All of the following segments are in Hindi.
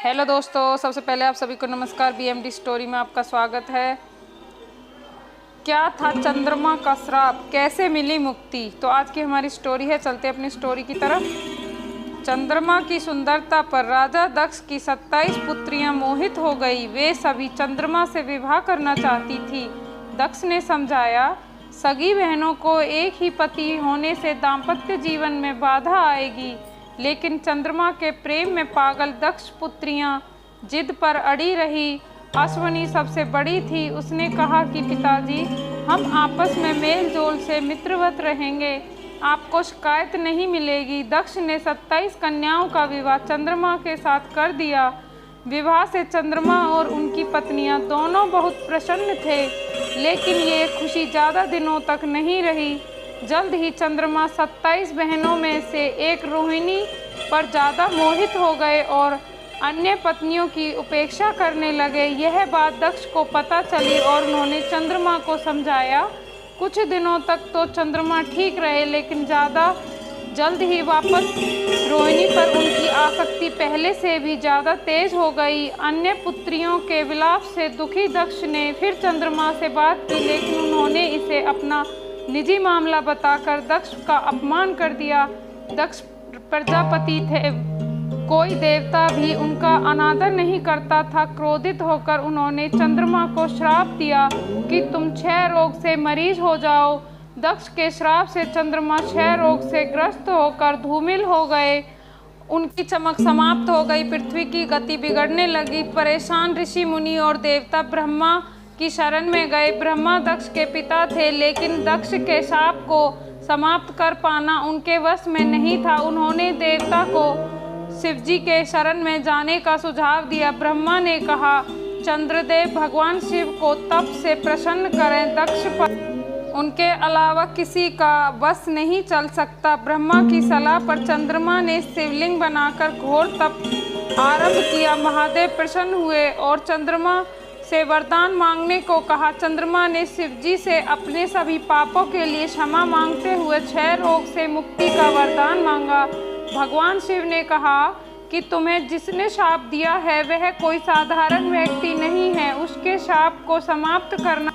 हेलो दोस्तों, सबसे पहले आप सभी को नमस्कार। बीएमडी स्टोरी में आपका स्वागत है। क्या था चंद्रमा का श्राप, कैसे मिली मुक्ति? तो आज की हमारी स्टोरी है। चलते अपनी स्टोरी की तरफ। चंद्रमा की सुंदरता पर राजा दक्ष की 27 पुत्रियां मोहित हो गई। वे सभी चंद्रमा से विवाह करना चाहती थी। दक्ष ने समझाया, सगी बहनों को एक ही पति होने से दाम्पत्य जीवन में बाधा आएगी। लेकिन चंद्रमा के प्रेम में पागल दक्ष पुत्रियां जिद पर अड़ी रही। अश्वनी सबसे बड़ी थी। उसने कहा कि पिताजी, हम आपस में मेल जोल से मित्रवत रहेंगे, आपको शिकायत नहीं मिलेगी। दक्ष ने 27 कन्याओं का विवाह चंद्रमा के साथ कर दिया। विवाह से चंद्रमा और उनकी पत्नियां दोनों बहुत प्रसन्न थे, लेकिन ये खुशी ज़्यादा दिनों तक नहीं रही। जल्द ही चंद्रमा 27 बहनों में से एक रोहिणी पर ज़्यादा मोहित हो गए और अन्य पत्नियों की उपेक्षा करने लगे। यह बात दक्ष को पता चली और उन्होंने चंद्रमा को समझाया। कुछ दिनों तक तो चंद्रमा ठीक रहे, लेकिन ज़्यादा जल्द ही वापस रोहिणी पर उनकी आसक्ति पहले से भी ज़्यादा तेज हो गई। अन्य पुत्रियों के विलाप से दुखी दक्ष ने फिर चंद्रमा से बात की, लेकिन उन्होंने इसे अपना निजी मामला बताकर दक्ष का अपमान कर दिया। दक्ष प्रजापति थे, कोई देवता भी उनका अनादर नहीं करता था। क्रोधित होकर उन्होंने चंद्रमा को श्राप दिया कि तुम क्षय रोग से मरीज हो जाओ। दक्ष के श्राप से चंद्रमा क्षय रोग से ग्रस्त होकर धूमिल हो गए। उनकी चमक समाप्त हो गई। पृथ्वी की गति बिगड़ने लगी। परेशान ऋषि मुनि और देवता ब्रह्मा की शरण में गए। ब्रह्मा दक्ष के पिता थे, लेकिन दक्ष के शाप को समाप्त कर पाना उनके वश में नहीं था। उन्होंने देवता को शिवजी के शरण में जाने का सुझाव दिया। ब्रह्मा ने कहा, चंद्रदेव भगवान शिव को तप से प्रसन्न करें। दक्ष पर उनके अलावा किसी का बस नहीं चल सकता। ब्रह्मा की सलाह पर चंद्रमा ने शिवलिंग बनाकर घोर तप आरंभ किया। महादेव प्रसन्न हुए और चंद्रमा से वरदान मांगने को कहा। चंद्रमा ने शिवजी से अपने सभी पापों के लिए क्षमा मांगते हुए क्षय रोग से मुक्ति का वरदान मांगा। भगवान शिव ने कहा कि तुम्हें जिसने शाप दिया है वह कोई साधारण व्यक्ति नहीं है, उसके शाप को समाप्त करना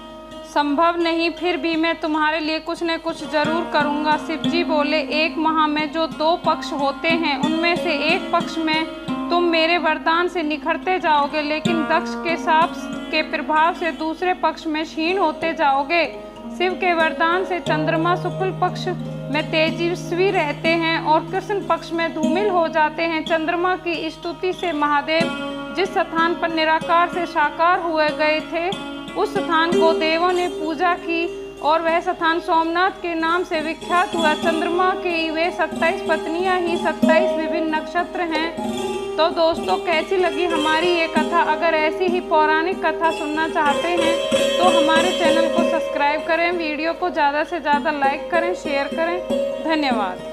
संभव नहीं। फिर भी मैं तुम्हारे लिए कुछ न कुछ जरूर करूँगा। शिवजी बोले, एक माह में जो 2 पक्ष होते हैं, उनमें से एक पक्ष में तुम मेरे वरदान से निखरते जाओगे, लेकिन दक्ष के शाप के प्रभाव से दूसरे पक्ष में क्षीण होते जाओगे। शिव के वरदान से चंद्रमा शुक्ल पक्ष में तेजस्वी रहते हैं और कृष्ण पक्ष में धूमिल हो जाते हैं। चंद्रमा की स्तुति से महादेव जिस स्थान पर निराकार से साकार हुए गए थे, उस स्थान को देवों ने पूजा की और वह स्थान सोमनाथ के नाम से विख्यात हुआ। चंद्रमा की वे 27 पत्नियां ही 27 विभिन्न नक्षत्र हैं। तो दोस्तों, कैसी लगी हमारी ये कथा? अगर ऐसी ही पौराणिक कथा सुनना चाहते हैं तो हमारे चैनल को सब्सक्राइब करें, वीडियो को ज़्यादा से ज़्यादा लाइक करें, शेयर करें। धन्यवाद।